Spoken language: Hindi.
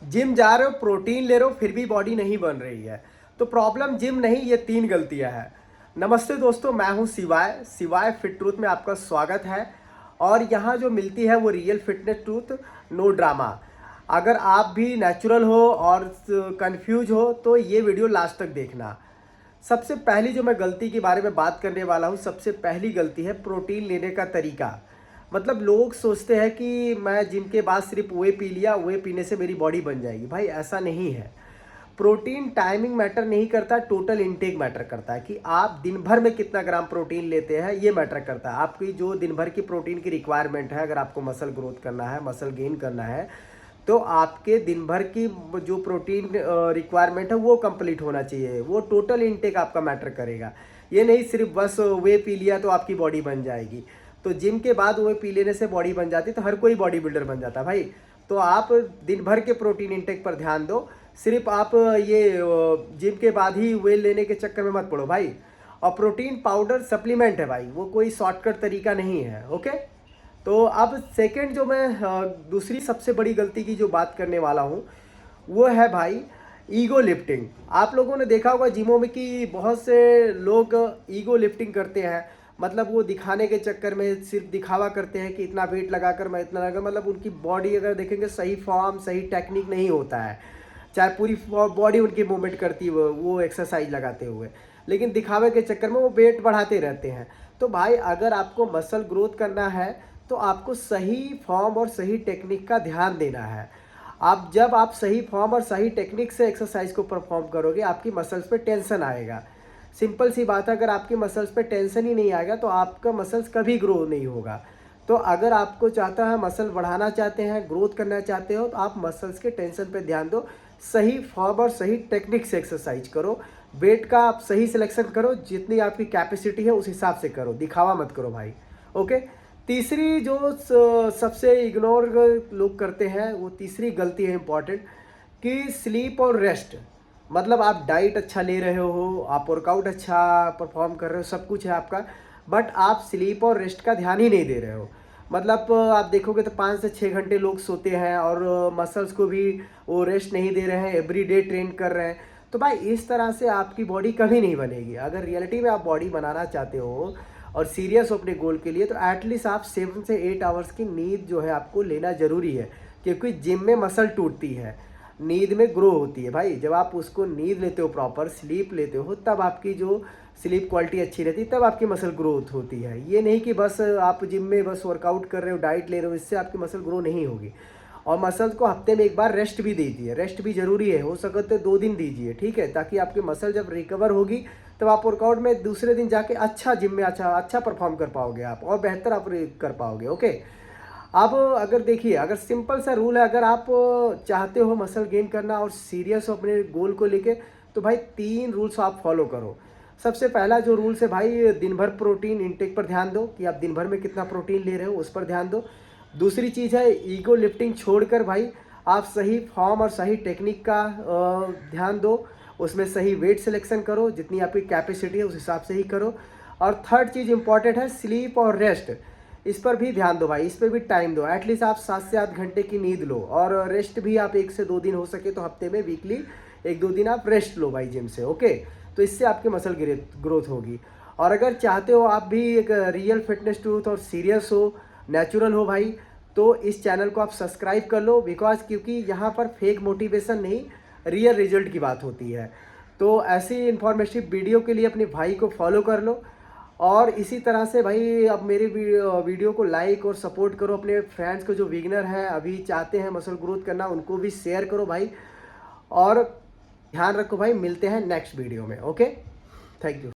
जिम जा रहे हो, प्रोटीन ले रहे हो, फिर भी बॉडी नहीं बन रही है, तो प्रॉब्लम जिम नहीं, ये 3 गलतियां हैं। नमस्ते दोस्तों, मैं हूं शिवाय। शिवाय फिट ट्रूथ में आपका स्वागत है। और यहाँ जो मिलती है वो real fitness truth, no drama. अगर आप भी नेचुरल हो और कंफ्यूज हो तो ये वीडियो लास्ट तक देखना। सबसे पहली जो मैं गलती के बारे में बात करने वाला हूँ, सबसे पहली गलती है प्रोटीन लेने का तरीका। मतलब लोग सोचते हैं कि मैं जिम के बाद सिर्फ वे पी लिया, वे पीने से मेरी बॉडी बन जाएगी। भाई ऐसा नहीं है। प्रोटीन टाइमिंग मैटर नहीं करता, टोटल इनटेक मैटर करता है कि आप दिन भर में कितना ग्राम प्रोटीन लेते हैं, ये मैटर करता है। आपकी जो दिन भर की प्रोटीन की रिक्वायरमेंट है, अगर आपको मसल ग्रोथ करना है, मसल गेन करना है, तो आपके दिन भर की जो प्रोटीन रिक्वायरमेंट है वो कंप्लीट होना चाहिए। वो टोटल इनटेक आपका मैटर करेगा। ये नहीं सिर्फ बस वे पी लिया तो आपकी बॉडी बन जाएगी। तो जिम के बाद वे पी लेने से बॉडी बन जाती, तो हर कोई बॉडी बिल्डर बन जाता भाई। तो आप दिन भर के प्रोटीन इनटेक पर ध्यान दो। सिर्फ आप ये जिम के बाद ही वे लेने के चक्कर में मत पड़ो भाई। और प्रोटीन पाउडर सप्लीमेंट है भाई, वो कोई शॉर्टकट तरीका नहीं है। ओके, तो अब सेकंड जो मैं दूसरी सबसे बड़ी गलती की जो बात करने वाला हूँ, वो है भाई ईगो लिफ्टिंग। आप लोगों ने देखा होगा जिमों में कि बहुत से लोग ईगो लिफ्टिंग करते हैं। मतलब वो दिखाने के चक्कर में सिर्फ दिखावा करते हैं कि इतना वेट लगाकर मैं इतना लगा, मतलब उनकी बॉडी अगर देखेंगे सही फॉर्म सही टेक्निक नहीं होता है। चाहे पूरी बॉडी उनकी मूवमेंट करती है वो एक्सरसाइज लगाते हुए, लेकिन दिखावे के चक्कर में वो वेट बढ़ाते रहते हैं। तो भाई अगर आपको मसल ग्रोथ करना है तो आपको सही फॉर्म और सही टेक्निक का ध्यान देना है। जब आप सही फॉर्म और सही टेक्निक से एक्सरसाइज को परफॉर्म करोगे, आपकी मसल्स पे टेंशन आएगा। सिंपल सी बात है, अगर आपकी मसल्स पे टेंशन ही नहीं आएगा तो आपका मसल्स कभी ग्रो नहीं होगा। तो अगर आपको चाहता है मसल बढ़ाना चाहते हैं, ग्रोथ करना चाहते हो, तो आप मसल्स के टेंशन पे ध्यान दो। सही फॉर्म और सही टेक्निक से एक्सरसाइज करो। वेट का आप सही सिलेक्शन करो, जितनी आपकी कैपेसिटी है उस हिसाब से करो, दिखावा मत करो भाई। ओके, तीसरी जो सबसे इग्नोर लोग करते हैं, वो तीसरी गलती है इंपॉर्टेंट, कि स्लीप और रेस्ट। मतलब आप डाइट अच्छा ले रहे हो, आप वर्कआउट अच्छा परफॉर्म कर रहे हो, सब कुछ है आपका, बट आप स्लीप और रेस्ट का ध्यान ही नहीं दे रहे हो। मतलब आप देखोगे तो 5 से 6 घंटे लोग सोते हैं और मसल्स को भी वो रेस्ट नहीं दे रहे हैं, एवरी डे ट्रेन कर रहे हैं। तो भाई इस तरह से आपकी बॉडी कभी नहीं बनेगी। अगर रियलिटी में आप बॉडी बनाना चाहते हो और सीरियस हो अपने गोल के लिए, तो एटलीस्ट आप 7 से 8 आवर्स की नींद जो है आपको लेना ज़रूरी है। क्योंकि जिम में मसल टूटती है, नींद में ग्रो होती है भाई। जब आप उसको नींद लेते हो, प्रॉपर स्लीप लेते हो, तब आपकी जो स्लीप क्वालिटी अच्छी रहती है, तब आपकी मसल ग्रोथ होती है। ये नहीं कि बस आप जिम में बस वर्कआउट कर रहे हो, डाइट ले रहे हो, इससे आपकी मसल ग्रो नहीं होगी। और मसल्स को हफ्ते में एक बार रेस्ट भी दीजिए, रेस्ट भी ज़रूरी है। हो सके तो 2 दिन दीजिए, ठीक है, ताकि आपकी मसल जब रिकवर होगी तब आप वर्कआउट में दूसरे दिन जाके अच्छा जिम में अच्छा परफॉर्म कर पाओगे आप, और बेहतर आप कर पाओगे। ओके, अब अगर देखिए, अगर सिंपल सा रूल है, अगर आप चाहते हो मसल गेन करना और सीरियस हो अपने गोल को लेके, तो भाई 3 रूल्स आप फॉलो करो। सबसे पहला जो रूल्स है भाई, दिन भर प्रोटीन इंटेक पर ध्यान दो, कि आप दिन भर में कितना प्रोटीन ले रहे हो उस पर ध्यान दो। दूसरी चीज़ है, ईगो लिफ्टिंग छोड़कर भाई आप सही फॉर्म और सही टेक्निक का ध्यान दो। उसमें सही वेट सिलेक्शन करो, जितनी आपकी कैपेसिटी है उस हिसाब से ही करो। और थर्ड चीज़ इंपॉर्टेंट है, स्लीप और रेस्ट। इस पर भी ध्यान दो भाई, इस पर भी टाइम दो। एटलीस्ट आप 7 से 8 घंटे की नींद लो, और रेस्ट भी आप 1 से 2 दिन हो सके तो हफ्ते में वीकली 1-2 दिन आप रेस्ट लो भाई जिम से। ओके, तो इससे आपकी मसल ग्रोथ होगी। और अगर चाहते हो आप भी एक रियल फिटनेस ट्रूथ और सीरियस हो, नेचुरल हो भाई, तो इस चैनल को आप सब्सक्राइब कर लो। बिकॉज क्योंकि यहाँ पर फेक मोटिवेशन नहीं, रियल रिजल्ट की बात होती है। तो ऐसी इन्फॉर्मेटिव वीडियो के लिए अपने भाई को फॉलो कर लो। और इसी तरह से भाई अब मेरे वीडियो को लाइक और सपोर्ट करो। अपने फ्रेंड्स को जो बिगिनर हैं, अभी चाहते हैं मसल ग्रोथ करना, उनको भी शेयर करो भाई। और ध्यान रखो भाई, मिलते हैं नेक्स्ट वीडियो में। Okay, thank you.